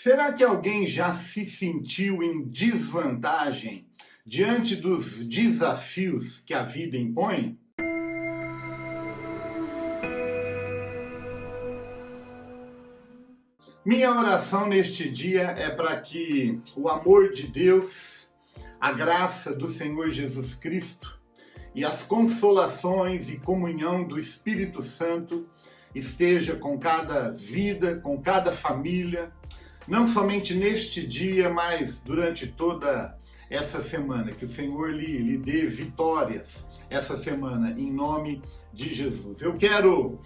Será que alguém já se sentiu em desvantagem diante dos desafios que a vida impõe? Minha oração neste dia é para que o amor de Deus, a graça do Senhor Jesus Cristo e as consolações e comunhão do Espírito Santo esteja com cada vida, com cada família, não somente neste dia, mas durante toda essa semana. Que o Senhor lhe dê vitórias essa semana, em nome de Jesus. Eu quero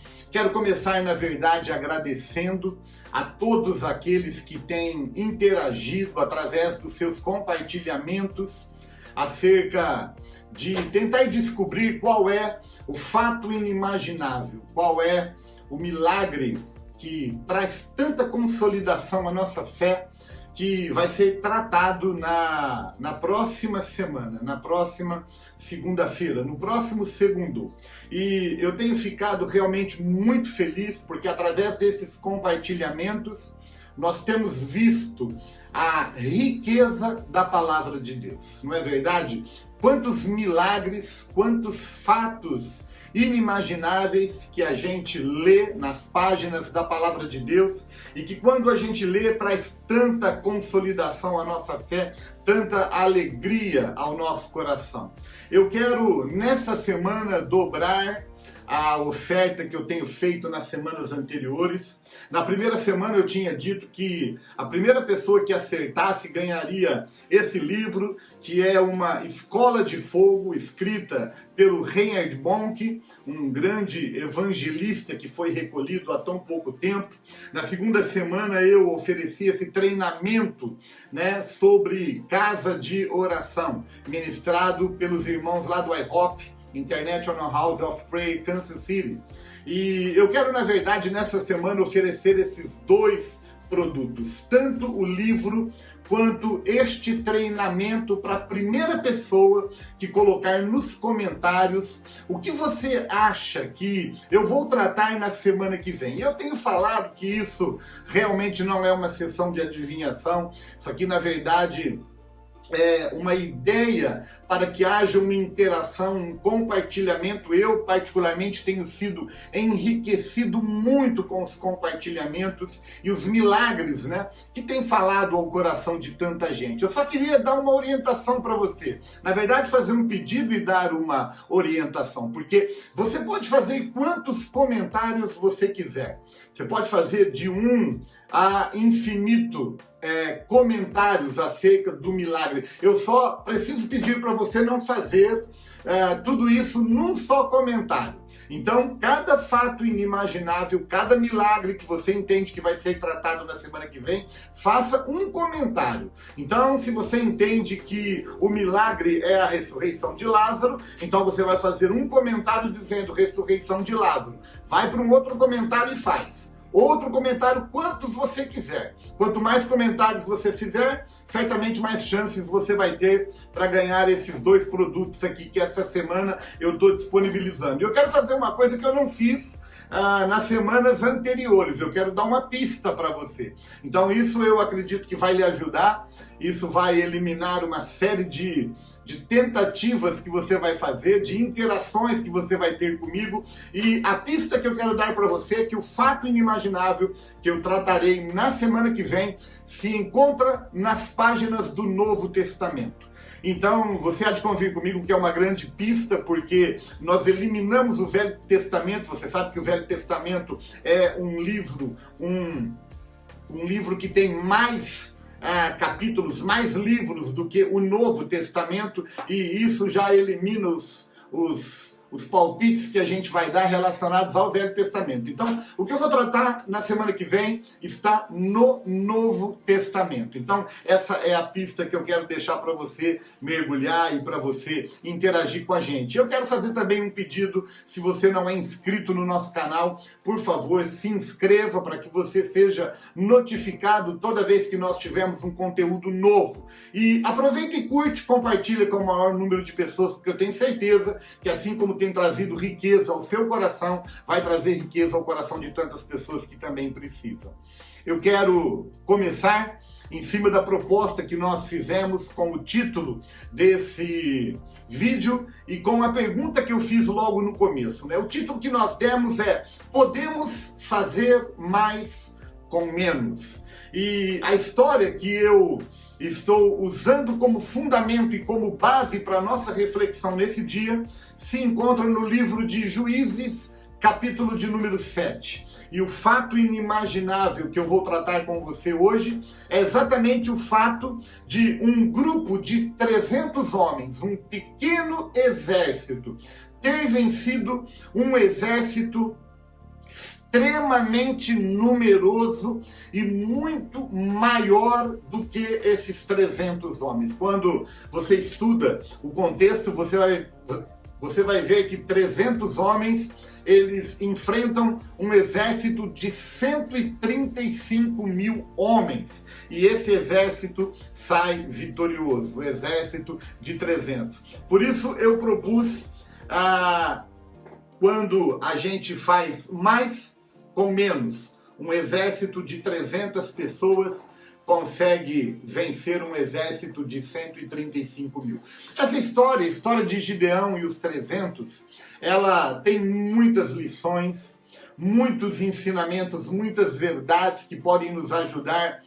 começar, na verdade, agradecendo a todos aqueles que têm interagido através dos seus compartilhamentos acerca de tentar descobrir qual é o fato inimaginável, qual é o milagre que traz tanta consolidação à nossa fé, que vai ser tratado na próxima semana, na próxima segunda-feira, no próximo segundo. E eu tenho ficado realmente muito feliz, porque através desses compartilhamentos, nós temos visto a riqueza da palavra de Deus, não é verdade? Quantos milagres, quantos fatos inimagináveis que a gente lê nas páginas da palavra de Deus e que quando a gente lê traz tanta consolidação à nossa fé, tanta alegria ao nosso coração. Eu quero nessa semana dobrar a oferta que eu tenho feito nas semanas anteriores. Na primeira semana eu tinha dito que a primeira pessoa que acertasse ganharia esse livro, que é uma escola de fogo escrita pelo Reinhard Bonnke, um grande evangelista que foi recolhido há tão pouco tempo. Na segunda semana eu ofereci esse treinamento, sobre casa de oração, ministrado pelos irmãos lá do IHOP, International House of Prayer, Kansas City. E eu quero, na verdade, nessa semana oferecer esses dois produtos, tanto o livro quanto este treinamento para a primeira pessoa que colocar nos comentários o que você acha que eu vou tratar na semana que vem. Eu tenho falado que isso realmente não é uma sessão de adivinhação, isso aqui, na verdade, é uma ideia para que haja uma interação, um compartilhamento. Eu, particularmente, tenho sido enriquecido muito com os compartilhamentos e os milagres, que tem falado ao coração de tanta gente. Eu só queria dar uma orientação para você. Na verdade, fazer um pedido e dar uma orientação, porque você pode fazer quantos comentários você quiser. Você pode fazer de 1 a infinito comentários acerca do milagre. Eu só preciso pedir para você não fazer tudo isso num só comentário. Então, cada fato inimaginável, cada milagre que você entende que vai ser tratado na semana que vem, faça um comentário. Então, se você entende que o milagre é a ressurreição de Lázaro, então você vai fazer um comentário dizendo ressurreição de Lázaro. Vai para um outro comentário e faz. Outro comentário, quantos você quiser. Quanto mais comentários você fizer, certamente mais chances você vai ter para ganhar esses dois produtos aqui que essa semana eu estou disponibilizando. E eu quero fazer uma coisa que eu não fiz nas semanas anteriores. Eu quero dar uma pista para você. Então isso eu acredito que vai lhe ajudar. Isso vai eliminar uma série de tentativas que você vai fazer, de interações que você vai ter comigo. E a pista que eu quero dar para você é que o fato inimaginável que eu tratarei na semana que vem se encontra nas páginas do Novo Testamento. Então, você há de convir comigo que é uma grande pista, porque nós eliminamos o Velho Testamento. Você sabe que o Velho Testamento é um livro que tem mais capítulos, mais livros do que o Novo Testamento, e isso já elimina os palpites que a gente vai dar relacionados ao Velho Testamento. Então, o que eu vou tratar na semana que vem está no Novo Testamento. Então, essa é a pista que eu quero deixar para você mergulhar e para você interagir com a gente. Eu quero fazer também um pedido, se você não é inscrito no nosso canal, por favor, se inscreva para que você seja notificado toda vez que nós tivermos um conteúdo novo. E aproveita e curte, compartilha com o maior número de pessoas, porque eu tenho certeza que assim como tem trazido riqueza ao seu coração, vai trazer riqueza ao coração de tantas pessoas que também precisam. eu quero começar em cima da proposta que nós fizemos com o título desse vídeo e com a pergunta que eu fiz logo no começo, né? O título que nós demos é: podemos fazer mais com menos? E a história que eu estou usando como fundamento e como base para a nossa reflexão nesse dia se encontra no livro de Juízes, capítulo de número 7. E o fato inimaginável que eu vou tratar com você hoje é exatamente o fato de um grupo de 300 homens, um pequeno exército, ter vencido um exército extremamente numeroso e muito maior do que esses 300 homens. Quando você estuda o contexto, você vai ver que 300 homens, eles enfrentam um exército de 135 mil homens. E esse exército sai vitorioso, o exército de 300. Por isso eu propus, quando a gente faz mais com menos, um exército de 300 pessoas consegue vencer um exército de 135 mil. Essa história, a história de Gideão e os 300, ela tem muitas lições, muitos ensinamentos, muitas verdades que podem nos ajudar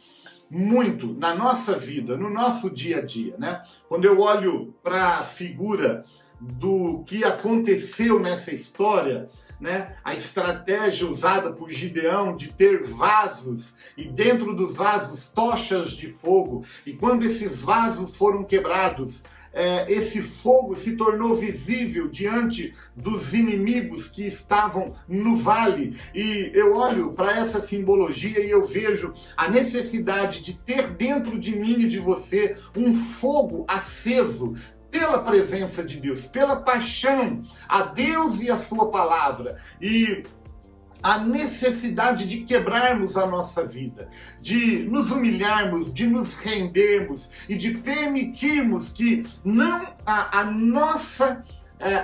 muito na nossa vida, no nosso dia a dia, né? Quando eu olho para a figura do que aconteceu nessa história, né? A estratégia usada por Gideão de ter vasos e dentro dos vasos tochas de fogo, e quando esses vasos foram quebrados, esse fogo se tornou visível diante dos inimigos que estavam no vale. E eu olho para essa simbologia e eu vejo a necessidade de ter dentro de mim e de você um fogo aceso pela presença de Deus, pela paixão a Deus e a sua palavra, e a necessidade de quebrarmos a nossa vida, de nos humilharmos, de nos rendermos e de permitirmos que não a nossa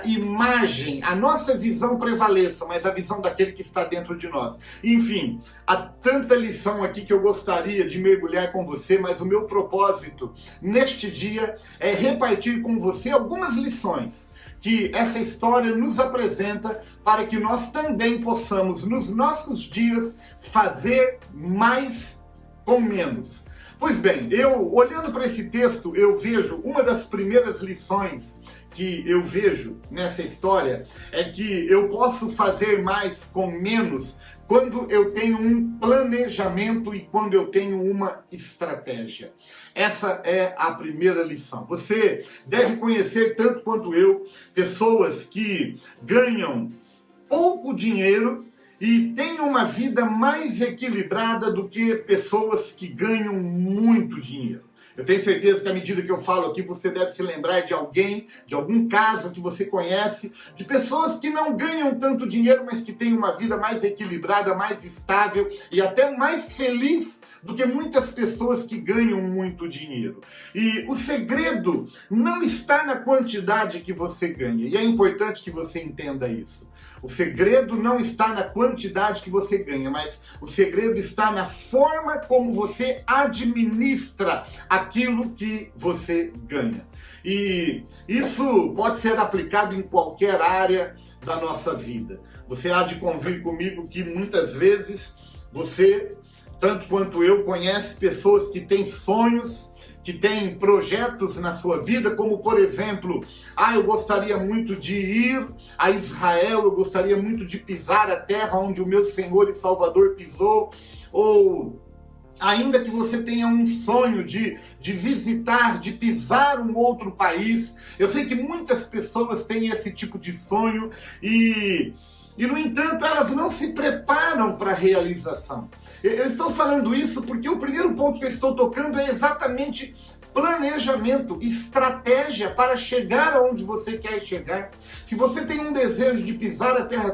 imagem, a nossa visão prevaleça, mas a visão daquele que está dentro de nós. Enfim, há tanta lição aqui que eu gostaria de mergulhar com você, mas o meu propósito neste dia é repartir com você algumas lições que essa história nos apresenta para que nós também possamos, nos nossos dias, fazer mais com menos. Pois bem, eu olhando para esse texto, eu vejo uma das primeiras lições que eu vejo nessa história é que eu posso fazer mais com menos quando eu tenho um planejamento e quando eu tenho uma estratégia. Essa é a primeira lição. Você deve conhecer, tanto quanto eu, pessoas que ganham pouco dinheiro e têm uma vida mais equilibrada do que pessoas que ganham muito dinheiro. Eu tenho certeza que à medida que eu falo aqui, você deve se lembrar de alguém, de algum caso que você conhece, de pessoas que não ganham tanto dinheiro, mas que têm uma vida mais equilibrada, mais estável e até mais feliz do que muitas pessoas que ganham muito dinheiro. E o segredo não está na quantidade que você ganha, e é importante que você entenda isso. O segredo não está na quantidade que você ganha, mas o segredo está na forma como você administra aquilo que você ganha. E isso pode ser aplicado em qualquer área da nossa vida. Você há de convir comigo que muitas vezes você, tanto quanto eu, conhece pessoas que têm sonhos, que têm projetos na sua vida, como por exemplo, eu gostaria muito de ir a Israel, eu gostaria muito de pisar a terra onde o meu Senhor e Salvador pisou, ou ainda que você tenha um sonho de visitar, de pisar um outro país. Eu sei que muitas pessoas têm esse tipo de sonho e no entanto, elas não se preparam para a realização. Eu estou falando isso porque o primeiro ponto que eu estou tocando é exatamente planejamento, estratégia para chegar aonde você quer chegar. Se você tem um desejo de pisar a terra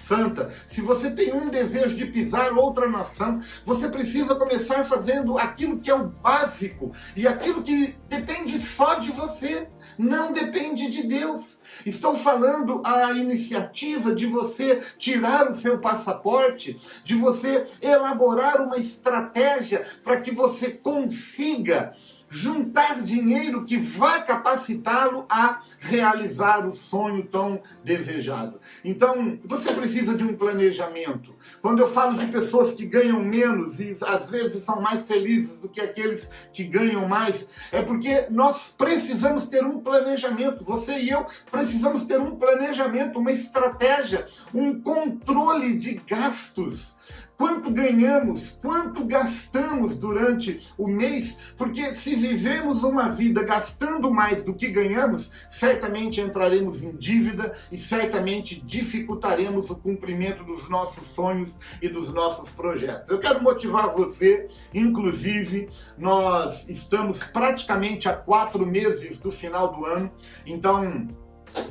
santa, se você tem um desejo de pisar outra nação, você precisa começar fazendo aquilo que é o básico e aquilo que depende só de você, não depende de Deus. Estou falando a iniciativa de você tirar o seu passaporte, de você elaborar uma estratégia para que você consiga juntar dinheiro que vai capacitá-lo a realizar o sonho tão desejado. Então, você precisa de um planejamento. Quando eu falo de pessoas que ganham menos e às vezes são mais felizes do que aqueles que ganham mais, é porque nós precisamos ter um planejamento. Você e eu precisamos ter um planejamento, uma estratégia, um controle de gastos. Quanto ganhamos, quanto gastamos durante o mês, porque se vivemos uma vida gastando mais do que ganhamos, certamente entraremos em dívida e certamente dificultaremos o cumprimento dos nossos sonhos e dos nossos projetos. Eu quero motivar você, inclusive, nós estamos praticamente a 4 meses do final do ano, então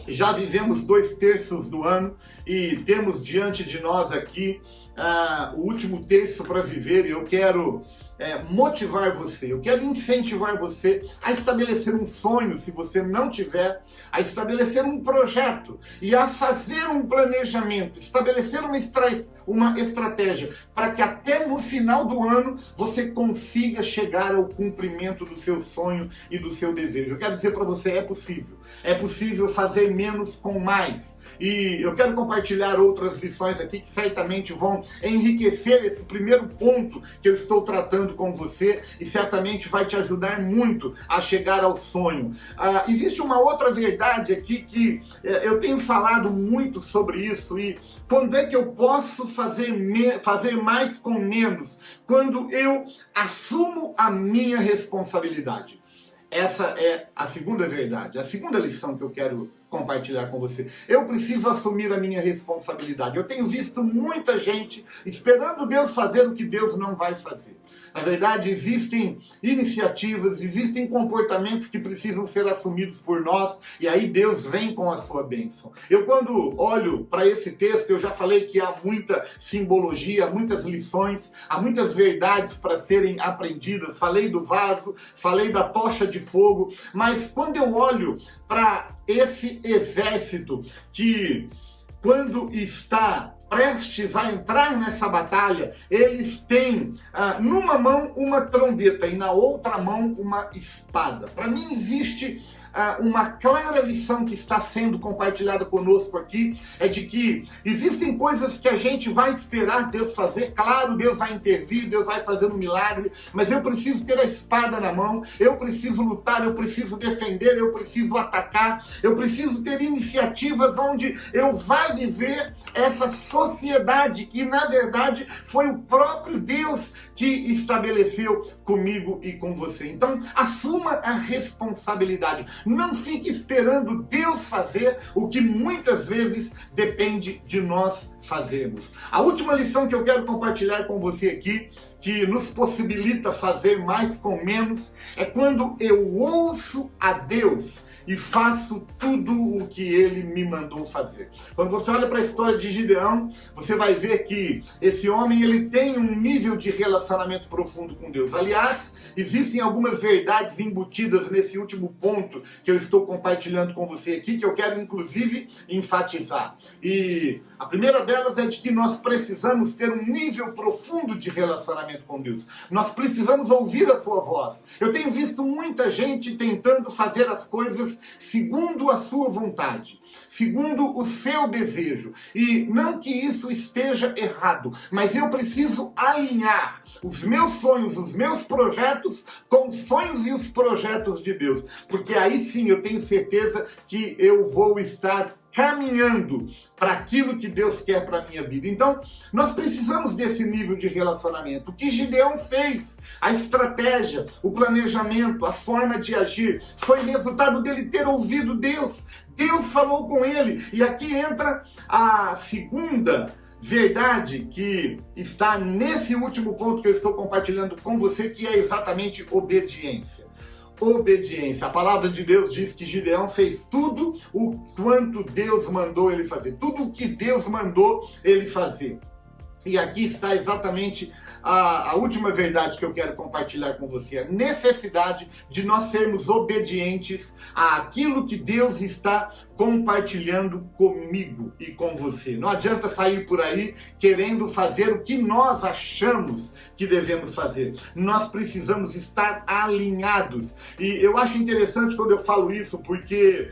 já vivemos 2/3 do ano e temos diante de nós aqui o último terço para viver, e eu quero motivar você, eu quero incentivar você a estabelecer um sonho, se você não tiver, a estabelecer um projeto e a fazer um planejamento, estabelecer uma estratégia para que até no final do ano você consiga chegar ao cumprimento do seu sonho e do seu desejo. Eu quero dizer para você, é possível fazer menos com mais. E eu quero compartilhar outras lições aqui que certamente vão enriquecer esse primeiro ponto que eu estou tratando com você e certamente vai te ajudar muito a chegar ao sonho. Existe uma outra verdade aqui que eu tenho falado muito sobre isso, e quando é que eu posso fazer mais com menos? Quando eu assumo a minha responsabilidade. Essa é a segunda verdade, a segunda lição que eu quero compartilhar com você. Eu preciso assumir a minha responsabilidade. Eu tenho visto muita gente esperando Deus fazer o que Deus não vai fazer. Na verdade, existem iniciativas, existem comportamentos que precisam ser assumidos por nós, e aí Deus vem com a sua bênção. Eu, quando olho para esse texto, eu já falei que há muita simbologia, há muitas lições, há muitas verdades para serem aprendidas. Falei do vaso, falei da tocha de fogo, mas quando eu olho para esse exército que, quando está prestes a entrar nessa batalha, eles têm numa mão uma trombeta e na outra mão uma espada. Para mim existe uma clara lição que está sendo compartilhada conosco aqui, é de que existem coisas que a gente vai esperar Deus fazer. Claro, Deus vai intervir, Deus vai fazer um milagre, mas eu preciso ter a espada na mão, eu preciso lutar, eu preciso defender, eu preciso atacar, eu preciso ter iniciativas onde eu vá viver essa sociedade que, na verdade, foi o próprio Deus que estabeleceu comigo e com você. Então, assuma a responsabilidade. Não fique esperando Deus fazer o que muitas vezes depende de nós fazermos. A última lição que eu quero compartilhar com você aqui, que nos possibilita fazer mais com menos, é quando eu ouço a Deus e faço tudo o que ele me mandou fazer. Quando você olha para a história de Gideão, você vai ver que esse homem ele tem um nível de relacionamento profundo com Deus. Aliás, existem algumas verdades embutidas nesse último ponto que eu estou compartilhando com você aqui, que eu quero inclusive enfatizar. E a primeira delas é de que nós precisamos ter um nível profundo de relacionamento com Deus. Nós precisamos ouvir a sua voz. Eu tenho visto muita gente tentando fazer as coisas segundo a sua vontade, segundo o seu desejo. E não que isso esteja errado, mas eu preciso alinhar os meus sonhos, os meus projetos com os sonhos e os projetos de Deus. Porque aí sim eu tenho certeza que eu vou estar caminhando para aquilo que Deus quer para a minha vida. Então, nós precisamos desse nível de relacionamento. O que Gideão fez, a estratégia, o planejamento, a forma de agir, foi resultado dele ter ouvido Deus. Deus falou com ele. E aqui entra a segunda verdade que está nesse último ponto que eu estou compartilhando com você, que é exatamente obediência. obediência. A palavra de Deus diz que Gideão fez tudo o quanto Deus mandou ele fazer. Tudo o que Deus mandou ele fazer. E aqui está exatamente a última verdade que eu quero compartilhar com você. A necessidade de nós sermos obedientes àquilo que Deus está compartilhando comigo e com você. Não adianta sair por aí querendo fazer o que nós achamos que devemos fazer. Nós precisamos estar alinhados. E eu acho interessante quando eu falo isso, porque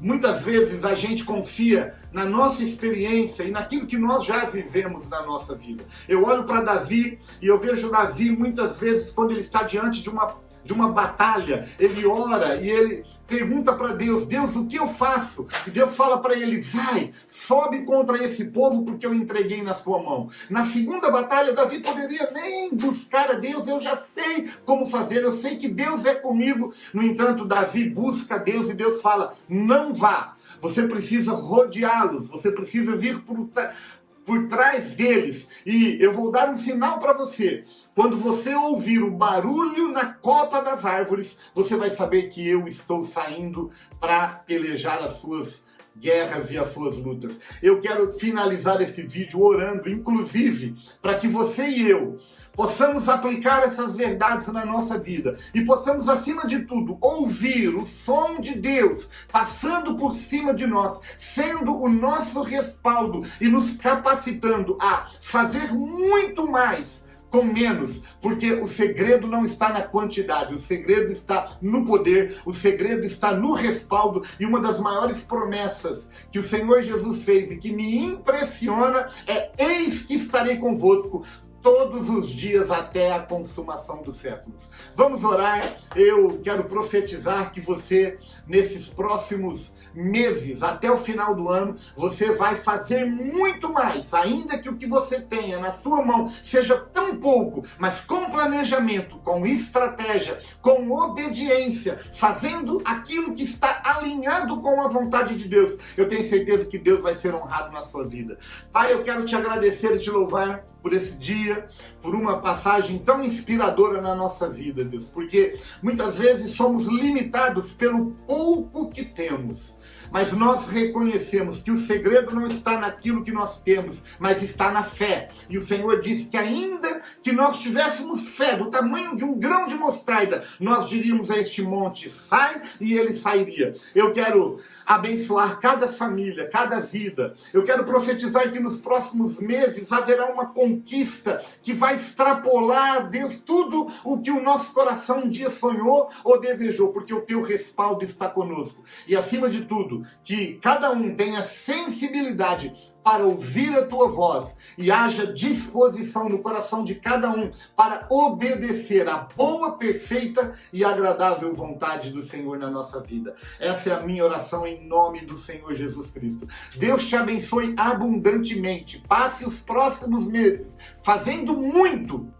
muitas vezes a gente confia na nossa experiência e naquilo que nós já vivemos na nossa vida. Eu olho para Davi e eu vejo Davi muitas vezes quando ele está diante de uma batalha, ele ora e ele pergunta para Deus, Deus, o que eu faço? E Deus fala para ele, vai, sobe contra esse povo porque eu entreguei na sua mão. Na segunda batalha, Davi poderia nem buscar a Deus, eu já sei como fazer, eu sei que Deus é comigo. No entanto, Davi busca a Deus e Deus fala, não vá, você precisa rodeá-los, você precisa vir por trás deles, e eu vou dar um sinal para você. Quando você ouvir o barulho na copa das árvores, você vai saber que eu estou saindo para pelejar as suas guerras e as suas lutas. Eu quero finalizar esse vídeo orando, inclusive, para que você e eu possamos aplicar essas verdades na nossa vida e possamos, acima de tudo, ouvir o som de Deus passando por cima de nós, sendo o nosso respaldo e nos capacitando a fazer muito mais com menos, porque o segredo não está na quantidade, o segredo está no poder, o segredo está no respaldo, e uma das maiores promessas que o Senhor Jesus fez e que me impressiona é: eis que estarei convosco todos os dias até a consumação dos séculos. Vamos orar. Eu quero profetizar que você, nesses próximos meses, até o final do ano, você vai fazer muito mais, ainda que o que você tenha na sua mão seja tão pouco, mas com planejamento, com estratégia, com obediência, fazendo aquilo que está alinhado com a vontade de Deus, eu tenho certeza que Deus vai ser honrado na sua vida. Pai, eu quero te agradecer e te louvar por esse dia, por uma passagem tão inspiradora na nossa vida, Deus, porque muitas vezes somos limitados pelo pouco que temos, mas nós reconhecemos que o segredo não está naquilo que nós temos, mas está na fé. E o Senhor disse que ainda que nós tivéssemos fé do tamanho de um grão de mostarda, nós diríamos a este monte, sai, e ele sairia. Eu quero abençoar cada família, cada vida. Eu quero profetizar que nos próximos meses haverá uma conquista que vai extrapolar, Deus, tudo o que o nosso coração um dia sonhou ou desejou, porque o teu respaldo está conosco. E acima de tudo, que cada um tenha sensibilidade para ouvir a tua voz e haja disposição no coração de cada um para obedecer à boa, perfeita e agradável vontade do Senhor na nossa vida. Essa é a minha oração em nome do Senhor Jesus Cristo. Deus te abençoe abundantemente. Passe os próximos meses fazendo muito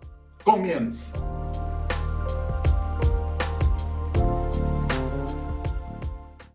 com menos.